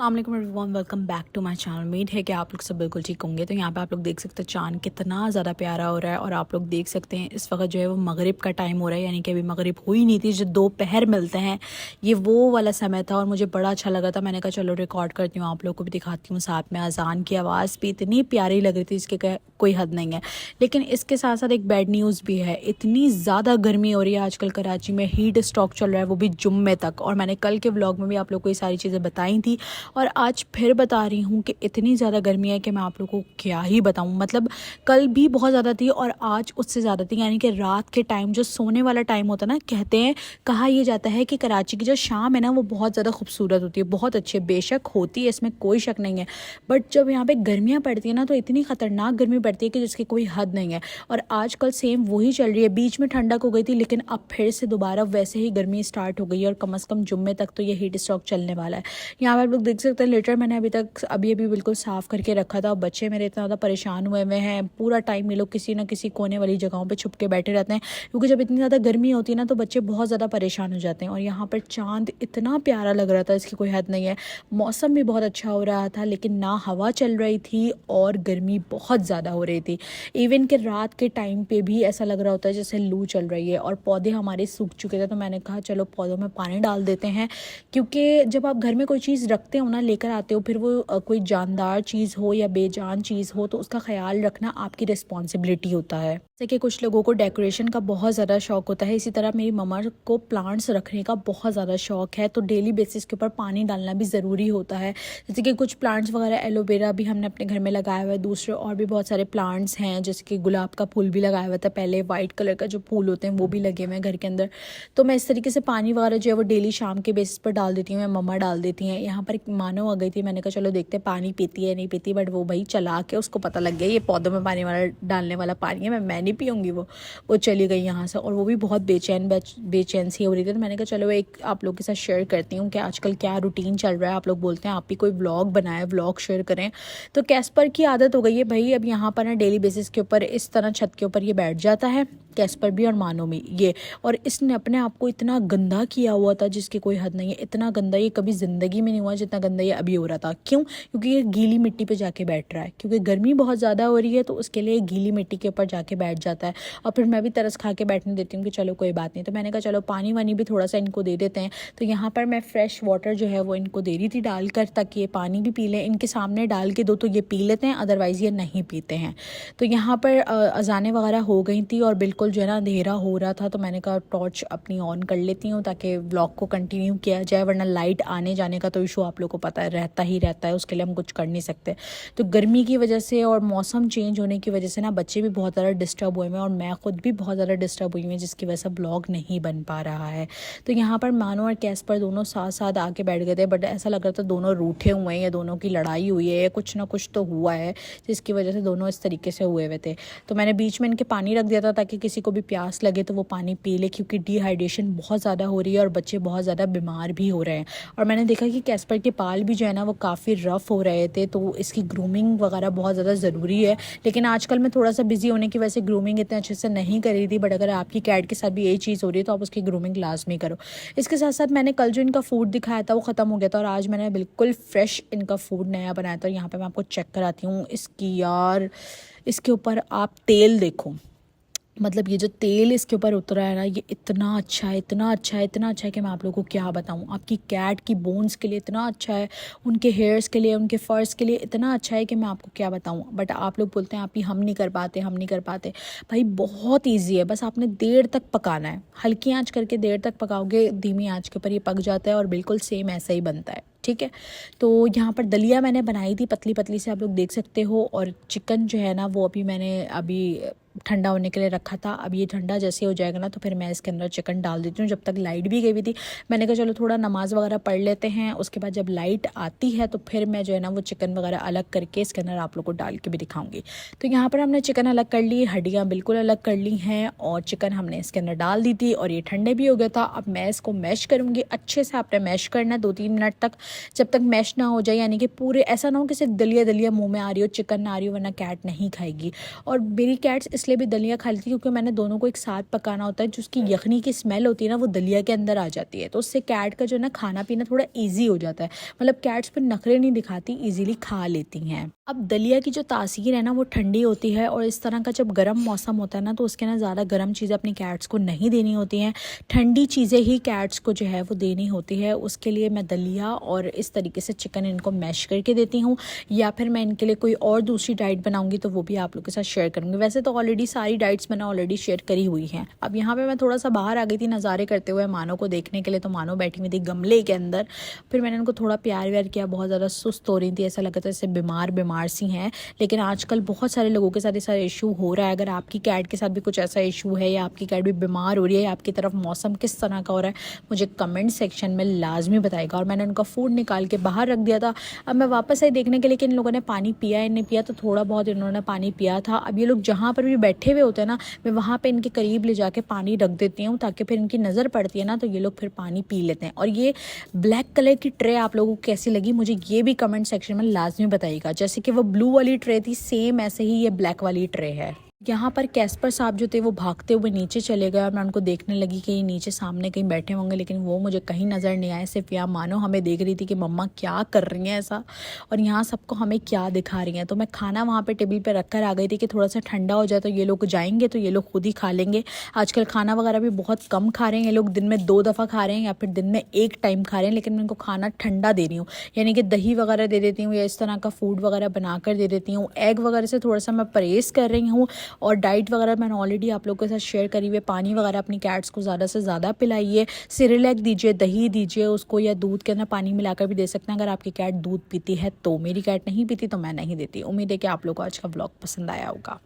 अस्सलाम everyone, welcome back to my channel. उम्मीद है कि आप लोग सब बिल्कुल ठीक होंगे। तो यहाँ पे आप लोग देख सकते हैं चांद कितना ज़्यादा प्यारा हो रहा है। और आप लोग देख सकते हैं इस वक्त जो है वो मगरिब का टाइम हो रहा है, यानी कि अभी मगरिब हुई नहीं थी। जो दोपहर मिलते हैं ये वो वाला समय था और मुझे बड़ा अच्छा लगा था। मैंने कहा चलो रिकॉर्ड करती हूँ, आप लोग को भी दिखाती हूँ। साथ में अजान की आवाज़ भी इतनी प्यारी लग रही थी, इसके कोई हद नहीं है। लेकिन इसके साथ साथ एक बैड न्यूज़ भी है। इतनी ज़्यादा गर्मी हो रही है आजकल कराची में, हीट स्ट्रोक चल रहा है, वो भी जुम्मे तक। और मैंने कल के व्लॉग में भी आप लोग को ये सारी चीज़ें बताई थी और आज फिर बता रही हूँ कि इतनी ज़्यादा गर्मी है कि मैं आप लोगों को क्या ही बताऊँ। मतलब कल भी बहुत ज़्यादा थी और आज उससे ज़्यादा थी। यानी कि रात के टाइम जो सोने वाला टाइम होता है ना, कहते हैं, कहा यह जाता है कि कराची की जो शाम है ना वो बहुत ज़्यादा खूबसूरत होती है, बहुत अच्छी बेशक होती है, इसमें कोई शक नहीं है। बट जब यहाँ पे गर्मियाँ पड़ती है ना तो इतनी ख़तरनाक गर्मी पड़ती है कि जिसकी कोई हद नहीं है। और आजकल सेम वही चल रही है। बीच में ठंडक हो गई थी लेकिन अब फिर से दोबारा वैसे ही गर्मी स्टार्ट हो गई है और कम से कम जुम्मे तक तो ये हीट स्ट्रोक चलने वाला है। यहाँ पर आप लोग देख सकते हैं लेटर मैंने अभी बिल्कुल साफ़ करके रखा था। और बच्चे मेरे इतना ज़्यादा परेशान हुए हैं, पूरा टाइम ये लोग किसी न किसी कोने वाली जगहों पे छुप के बैठे रहते हैं, क्योंकि जब इतनी ज़्यादा गर्मी होती है ना तो बच्चे बहुत ज़्यादा परेशान हो जाते हैं। और यहाँ पर चाँद इतना प्यारा लग रहा था, इसकी कोई हद नहीं है। मौसम भी बहुत अच्छा हो रहा था लेकिन ना हवा चल रही थी और गर्मी बहुत ज़्यादा हो रही थी। इवन कि रात के टाइम पे भी ऐसा लग रहा होता है जैसे लू चल रही है। और पौधे हमारे सूख चुके थे तो मैंने कहा चलो पौधों में पानी डाल देते हैं, क्योंकि जब आप घर में कोई चीज़ रखते हो ना, लेकर आते हो, फिर वो कोई जानदार चीज़ हो या बेजान चीज़ हो तो उसका ख्याल रखना आपकी रिस्पॉन्सिबिलिटी होता है। जैसे कि कुछ लोगों को डेकोरेशन का बहुत ज़्यादा शौक होता है, इसी तरह मेरी मम्मा को प्लांट्स रखने का बहुत ज़्यादा शौक है। तो डेली बेसिस के ऊपर पानी डालना भी ज़रूरी होता है। जैसे कि कुछ प्लांट्स वगैरह, एलोवेरा भी हमने अपने घर में लगाया हुआ है, दूसरे और भी बहुत सारे प्लांट्स हैं, जैसे कि गुलाब का फूल भी लगाया हुआ था पहले, वाइट कलर का जो फूल होते हैं वो भी लगे हुए हैं घर के अंदर। तो मैं इस तरीके से पानी वगैरह जो है वो डेली शाम के बेसिस पर डाल देती हूँ, मैं मम्मा डाल देती हैं। यहाँ पर एक मानो आ गई थी, मैंने कहा चलो देखते पानी पीती है नहीं पीती, बट वो भाई चला के उसको पता लग गया ये पौधों में पानी वाला डालने वाला पानी है, मैं नहीं पीऊँगी। वो चली गई यहाँ से और वो भी बहुत बेचैन सी हो रही थी। तो मैंने कहा चलो एक आप लोग के साथ शेयर करती हूँ कि आजकल क्या रूटीन चल रहा है। आप लोग बोलते हैं आप भी कोई व्लॉग बनाए, व्लॉग शेयर करें। तो कैस्पर की आदत हो गई है भाई, अब यहाँ पर ना डेली बेसिस के ऊपर इस तरह छत के ऊपर ये बैठ जाता है, कैस्पर भी और मानो भी ये। और इसने अपने आप को इतना गंदा किया हुआ था जिसकी कोई हद नहीं है। इतना गंदा ये कभी ज़िंदगी में नहीं हुआ जितना गंदा ये अभी हो रहा था। क्यों? क्योंकि ये गीली मिट्टी पे जाके बैठ रहा है, क्योंकि गर्मी बहुत ज़्यादा हो रही है तो उसके लिए गीली मिट्टी के ऊपर जाके बैठ जाता है। और फिर मैं भी तरस खा के बैठने देती हूँ कि चलो कोई बात नहीं। तो मैंने कहा चलो पानी वानी भी थोड़ा सा इनको दे देते हैं। तो यहाँ पर मैं फ्रेश वाटर जो है वो इनको दे रही थी डालकर, ताकि ये पानी भी पी लें। इनके सामने डाल के दो तो ये पी लेते हैं, अदरवाइज़ ये नहीं पीते हैं। तो यहाँ पर अजानें वगैरह हो गई थी और बिल्कुल जो है ना अंधेरा हो रहा था। तो मैंने कहा टॉर्च अपनी ऑन कर लेती हूँ ताकि व्लॉग को कंटिन्यू किया जाए, वरना लाइट आने जाने का तो इशू आप लोग को पता है रहता ही रहता है, उसके लिए हम कुछ कर नहीं सकते। तो गर्मी की वजह से और मौसम चेंज होने की वजह से ना बच्चे भी बहुत ज़्यादा डिस्टर्ब हुए हैं और मैं खुद भी बहुत ज़्यादा डिस्टर्ब हुई हूँ, जिसकी वजह से ब्लॉग नहीं बन पा रहा है। तो यहाँ पर मानो और कैस्पर दोनों साथ साथ आके बैठ गए थे, बट ऐसा लग रहा था दोनों रूठे हुए हैं या दोनों की लड़ाई हुई है या कुछ ना कुछ तो हुआ है जिसकी वजह से दोनों इस तरीके से हुए हुए थे। तो मैंने बीच में इनके पानी रख दिया था ताकि किसी को भी प्यास लगे तो वो पानी पी ले, क्योंकि डिहाइड्रेशन बहुत ज़्यादा हो रही है और बच्चे बहुत ज़्यादा बीमार भी हो रहे हैं। और मैंने देखा कि कैस्पर के बाल भी जो है ना वो काफ़ी रफ़ हो रहे थे, तो इसकी ग्रूमिंग वगैरह बहुत ज़्यादा ज़रूरी है। लेकिन आजकल मैं थोड़ा सा बिजी होने की वजह से ग्रूमिंग इतने अच्छे से नहीं कर रही थी, बट अगर आपकी कैट के साथ भी यही चीज़ हो रही है तो आप उसकी ग्रूमिंग लाजमी करो। इसके साथ साथ मैंने कल जो इनका फूड दिखाया था वो ख़त्म हो गया था और आज मैंने बिल्कुल फ्रेश इनका फूड नया बनाया था। यहाँ पर मैं आपको चेक कराती हूँ इसकी, यार इसके ऊपर आप तेल देखो, मतलब ये जो तेल इसके ऊपर उतरा है ना ये इतना अच्छा है, इतना अच्छा है, इतना अच्छा है कि मैं आप लोगों को क्या बताऊं। आपकी कैट की बोन्स के लिए इतना अच्छा है, उनके हेयर्स के लिए, उनके फर्स के लिए इतना अच्छा है कि मैं आपको क्या बताऊं। बट आप लोग बोलते हैं आप ही हम नहीं कर पाते, हम नहीं कर पाते। भाई बहुत ईजी है, बस आपने देर तक पकाना है, हल्की आंच करके देर तक पकाओगे, धीमी आंच के ऊपर ये पक जाता है और बिल्कुल सेम ऐसा ही बनता है। ठीक है। तो यहाँ पर दलिया मैंने बनाई थी पतली पतली से, आप लोग देख सकते हो। और चिकन जो है ना वो मैंने ठंडा होने के लिए रखा था। अब ये ठंडा जैसे हो जाएगा ना तो फिर मैं इसके अंदर चिकन डाल देती हूँ। जब तक लाइट भी गई हुई थी मैंने कहा चलो थोड़ा नमाज़ वगैरह पढ़ लेते हैं, उसके बाद जब लाइट आती है तो फिर मैं जो है ना वो चिकन वगैरह अलग करके इसके अंदर आप लोग को डाल के भी दिखाऊंगी। तो यहाँ पर हमने चिकन अलग कर ली, हड्डियाँ बिल्कुल अलग कर ली हैं और चिकन हमने इसके अंदर डाल दी थी और ये ठंडे भी हो गया था। अब मैं इसको मैश करूँगी, अच्छे से आपने मैश करना है 2-3 मिनट तक, जब तक मैश ना हो जाए, यानी कि पूरे ऐसा ना हो कि सिर्फ दलिया दलिया मुंह में आ रही हो, चिकन ना आ रही हो, वरना कैट नहीं खाएगी। और मेरी कैट्स इसलिए भी दलिया खा लेती है क्योंकि मैंने दोनों को एक साथ पकाना होता है, जो उसकी यखनी की स्मेल होती है ना वो दलिया के अंदर आ जाती है, तो उससे कैट का जो है ना खाना पीना थोड़ा ईजी हो जाता है। मतलब कैट्स पर नखरे नहीं दिखाती, ईजिली खा लेती हैं। अब दलिया की जो तासीर है ना वो ठंडी होती है, और इस तरह का जब गर्म मौसम होता है ना तो उसके ना ज़्यादा गर्म चीज़ें अपनी कैट्स को नहीं देनी होती हैं, ठंडी चीज़ें ही कैट्स को जो है वो देनी होती है। उसके लिए मैं दलिया और इस तरीके से चिकन इनको मैश करके देती हूँ, या फिर मैं इनके लिए कोई और दूसरी डाइट बनाऊंगी तो वो भी आप लोग के साथ शेयर करूँगी। वैसे तो ऑलरेडी सारी डाइट्स मैंने ऑलरेडी शेयर करी हुई हैं। अब यहाँ पे मैं थोड़ा सा बाहर आ गई थी नज़ारे करते हुए मानो को देखने के लिए, तो मानो बैठी हुई थी गमले के अंदर। फिर मैंने उनको थोड़ा प्यार व्यार किया, बहुत ज़्यादा सुस्त हो रही थी, ऐसा लगा था जैसे बीमार बीमार सी हैं। लेकिन आजकल बहुत सारे लोगों के साथ ऐसा इशू हो रहा है। अगर आपकी कैट के साथ भी कुछ ऐसा इशू है, या आपकी कैट भी बीमार हो रही है, या आपकी तरफ मौसम किस तरह का हो रहा है, मुझे कमेंट सेक्शन में लाजमी बताएगा। और मैंने उनका फूड निकाल के बाहर रख दिया था। अब मैं वापस आई देखने के लिए कि इन लोगों ने पानी पिया है नहीं पिया, तो थोड़ा बहुत इन्होंने पानी पिया था। अब ये लोग जहाँ पर भी बैठे हुए होते हैं ना, मैं वहाँ पे इनके करीब ले जाके पानी रख देती हूँ, ताकि फिर इनकी नज़र पड़ती है ना तो ये लोग फिर पानी पी लेते हैं। और ये ब्लैक कलर की ट्रे आप लोगों को कैसी लगी मुझे ये भी कमेंट सेक्शन में लाजमी बताइएगा। जैसे कि वो ब्लू वाली ट्रे थी, सेम ऐसे ही ये ब्लैक वाली ट्रे है। यहाँ पर कैस्पर साहब जो थे वो भागते हुए नीचे चले गए, और मैं उनको देखने लगी कि ये नीचे सामने कहीं बैठे होंगे, लेकिन वो मुझे कहीं नज़र नहीं आए। सिर्फ यहाँ मानो हमें देख रही थी कि मम्मा क्या कर रही हैं ऐसा, और यहाँ सबको हमें क्या दिखा रही हैं। तो मैं खाना वहाँ पे टेबल पे रख कर आ गई थी कि थोड़ा सा ठंडा हो जाए तो ये लोग जाएंगे तो ये लोग खुद ही खा लेंगे। आजकल खाना वगैरह भी बहुत कम खा रहे हैं ये लोग, दिन में 2 दफ़ा खा रहे हैं या फिर दिन में 1 टाइम खा रहे हैं। लेकिन मैं इनको खाना ठंडा दे रही हूँ, यानी कि दही वगैरह दे देती हूँ, या इस तरह का फूड वगैरह बना कर दे देती हूँ। एग वगैरह से थोड़ा सा मैं परहेज़ कर रही हूँ, और डाइट वगैरह मैंने ऑलरेडी आप लोगों के साथ शेयर करी हुई। पानी वगैरह अपनी कैट्स को ज़्यादा से ज़्यादा पिलाइए, सिरिलैक दीजिए, दही दीजिए उसको, या दूध के अंदर पानी मिलाकर भी दे सकते हैं अगर आपकी कैट दूध पीती है तो। मेरी कैट नहीं पीती तो मैं नहीं देती। उम्मीद है कि आप लोगों को आज का व्लॉग पसंद आया होगा।